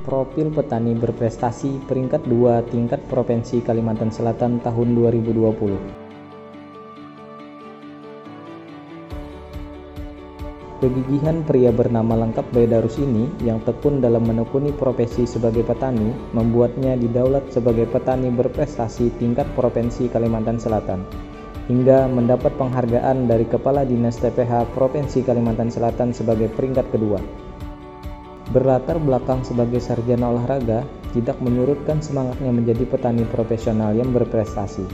Profil Petani Berprestasi peringkat 2 tingkat Provinsi Kalimantan Selatan tahun 2020. Kegigihan pria bernama lengkap Baidarus ini yang tekun dalam menekuni profesi sebagai petani membuatnya didaulat sebagai petani berprestasi tingkat Provinsi Kalimantan Selatan, hingga mendapat penghargaan dari Kepala Dinas TPH Provinsi Kalimantan Selatan sebagai peringkat kedua. Berlatar belakang sebagai sarjana olahraga, tidak menyurutkan semangatnya menjadi petani profesional yang berprestasi.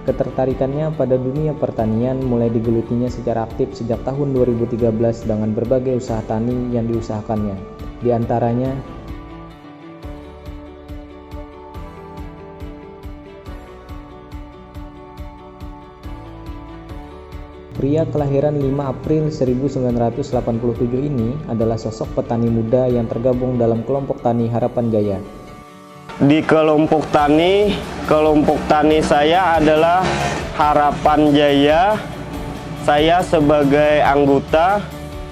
Ketertarikannya pada dunia pertanian mulai digelutinya secara aktif sejak tahun 2013 dengan berbagai usaha tani yang diusahakannya. Di antaranya, pria kelahiran 5 April 1987 ini adalah sosok petani muda yang tergabung dalam kelompok tani Harapan Jaya. Di kelompok tani saya adalah Harapan Jaya. Saya sebagai anggota.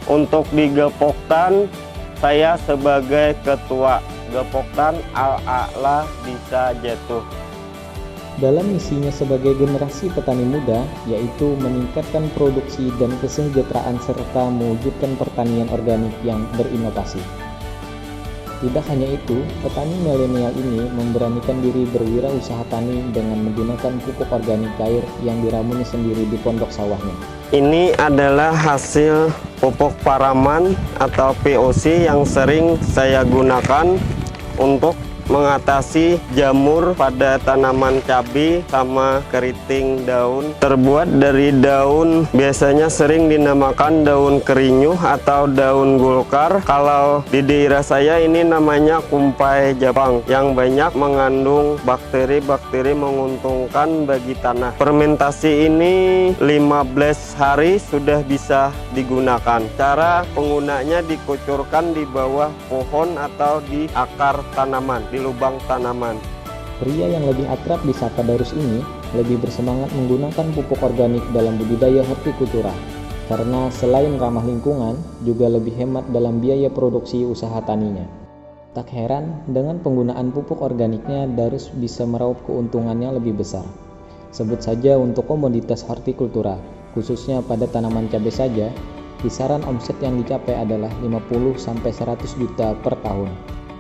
Untuk di Gepoktan saya sebagai ketua Gepoktan Al-A'la Desa Jatuh. Dalam misinya sebagai generasi petani muda, yaitu meningkatkan produksi dan kesejahteraan serta mewujudkan pertanian organik yang berinovasi. Tidak hanya itu, petani milenial ini memberanikan diri berwirausaha tani dengan menggunakan pupuk organik cair yang diramunya sendiri di pondok sawahnya. Ini adalah hasil pupuk Paraman atau POC yang sering saya gunakan untuk mengatasi jamur pada tanaman cabai sama keriting daun. Terbuat dari daun, biasanya sering dinamakan daun kerinyuh atau daun gulkar. Kalau di daerah saya ini namanya kumpai Jepang, yang banyak mengandung bakteri-bakteri menguntungkan bagi tanah. Fermentasi ini 15 hari sudah bisa digunakan. Cara penggunanya dikucurkan di bawah pohon atau di akar tanaman, di lubang tanaman. Pria yang lebih akrab disapa Darus ini lebih bersemangat menggunakan pupuk organik dalam budidaya hortikultura, karena selain ramah lingkungan, juga lebih hemat dalam biaya produksi usaha taninya. Tak heran, dengan penggunaan pupuk organiknya, Darus bisa meraup keuntungannya lebih besar. Sebut saja untuk komoditas hortikultura, khususnya pada tanaman cabai saja, kisaran omset yang dicapai adalah 50-100 juta per tahun.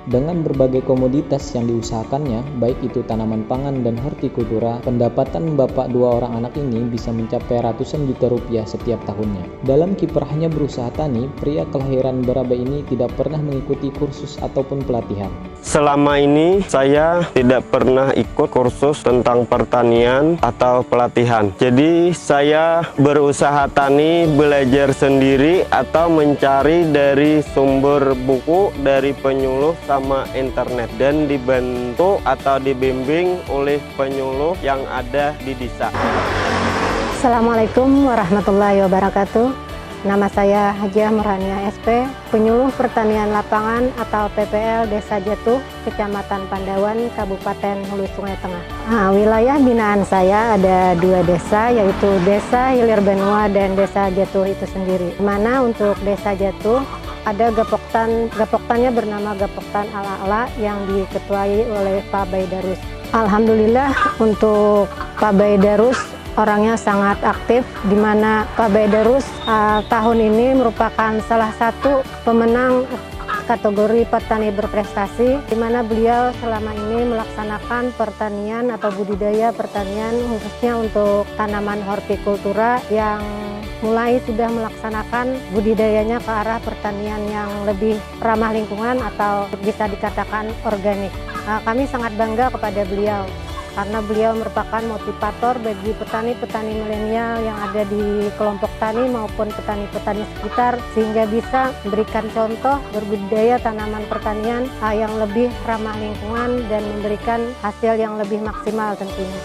Dengan berbagai komoditas yang diusahakannya, baik itu tanaman pangan dan hortikultura, pendapatan bapak dua orang anak ini bisa mencapai ratusan juta rupiah setiap tahunnya. Dalam kiprahnya berusaha tani, pria kelahiran Barabai ini tidak pernah mengikuti kursus ataupun pelatihan. Selama ini saya tidak pernah ikut kursus tentang pertanian atau pelatihan. Jadi saya berusaha tani, belajar sendiri atau mencari dari sumber buku, dari penyuluh sama internet, dan dibantu atau dibimbing oleh penyuluh yang ada di desa. Assalamualaikum warahmatullahi wabarakatuh. Nama saya Hajah Murhania SP, penyuluh pertanian lapangan atau PPL Desa Jatuh, Kecamatan Pandawan, Kabupaten Hulu Sungai Tengah. Wilayah binaan saya ada 2 desa, yaitu Desa Hilir Benua dan Desa Jatuh itu sendiri. Mana untuk Desa Jatuh ada Gepoktannya bernama Gepoktan Al-A'la yang diketuai oleh Pak Baidarus. Alhamdulillah untuk Pak Baidarus orangnya sangat aktif, di mana Pak Baidarus tahun ini merupakan salah satu pemenang kategori petani berprestasi, di mana beliau selama ini melaksanakan pertanian atau budidaya pertanian khususnya untuk tanaman hortikultura yang mulai sudah melaksanakan budidayanya ke arah pertanian yang lebih ramah lingkungan atau bisa dikatakan organik. Kami sangat bangga kepada beliau, karena beliau merupakan motivator bagi petani-petani milenial yang ada di kelompok tani maupun petani-petani sekitar, sehingga bisa memberikan contoh berbudidaya tanaman pertanian yang lebih ramah lingkungan dan memberikan hasil yang lebih maksimal tentunya.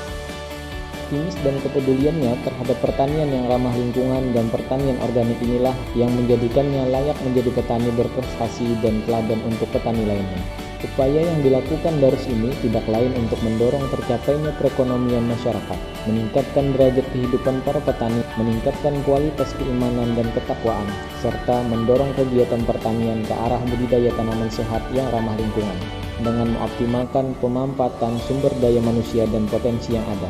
Optimis dan kepeduliannya terhadap pertanian yang ramah lingkungan dan pertanian organik inilah yang menjadikannya layak menjadi petani berprestasi dan teladan untuk petani lainnya. Upaya yang dilakukan Darus ini tidak lain untuk mendorong tercapainya perekonomian masyarakat, meningkatkan derajat kehidupan para petani, meningkatkan kualitas keimanan dan ketakwaan, serta mendorong kegiatan pertanian ke arah budidaya tanaman sehat yang ramah lingkungan, dengan mengoptimalkan pemanfaatan sumber daya manusia dan potensi yang ada.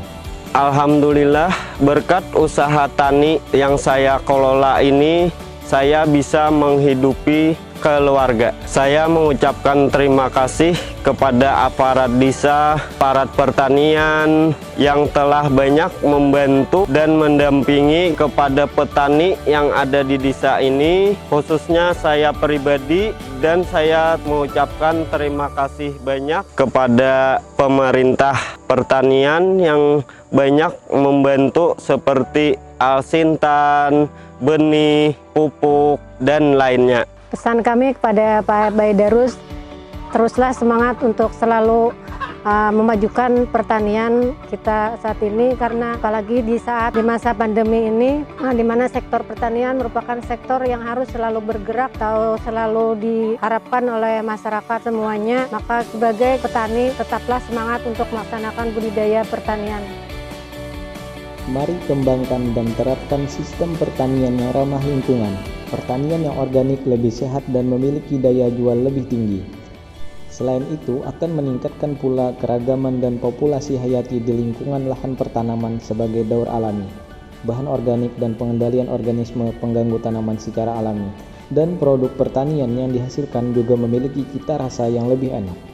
Alhamdulillah, berkat usaha tani yang saya kelola ini, saya bisa menghidupi keluarga. Saya mengucapkan terima kasih kepada aparat desa, aparat pertanian yang telah banyak membantu dan mendampingi kepada petani yang ada di desa ini, khususnya saya pribadi, dan saya mengucapkan terima kasih banyak kepada pemerintah pertanian yang banyak membantu seperti alsintan, benih, pupuk, dan lainnya. Pesan kami kepada Pak Bayi Darus, teruslah semangat untuk selalu memajukan pertanian kita saat ini, karena apalagi di masa pandemi ini, di mana sektor pertanian merupakan sektor yang harus selalu bergerak atau selalu diharapkan oleh masyarakat semuanya. Maka sebagai petani tetaplah semangat untuk melaksanakan budidaya pertanian. Mari kembangkan dan terapkan sistem pertanian yang ramah lingkungan. Pertanian yang organik lebih sehat dan memiliki daya jual lebih tinggi. Selain itu, akan meningkatkan pula keragaman dan populasi hayati di lingkungan lahan pertanaman sebagai daur alami, bahan organik dan pengendalian organisme pengganggu tanaman secara alami. Dan produk pertanian yang dihasilkan juga memiliki cita rasa yang lebih enak.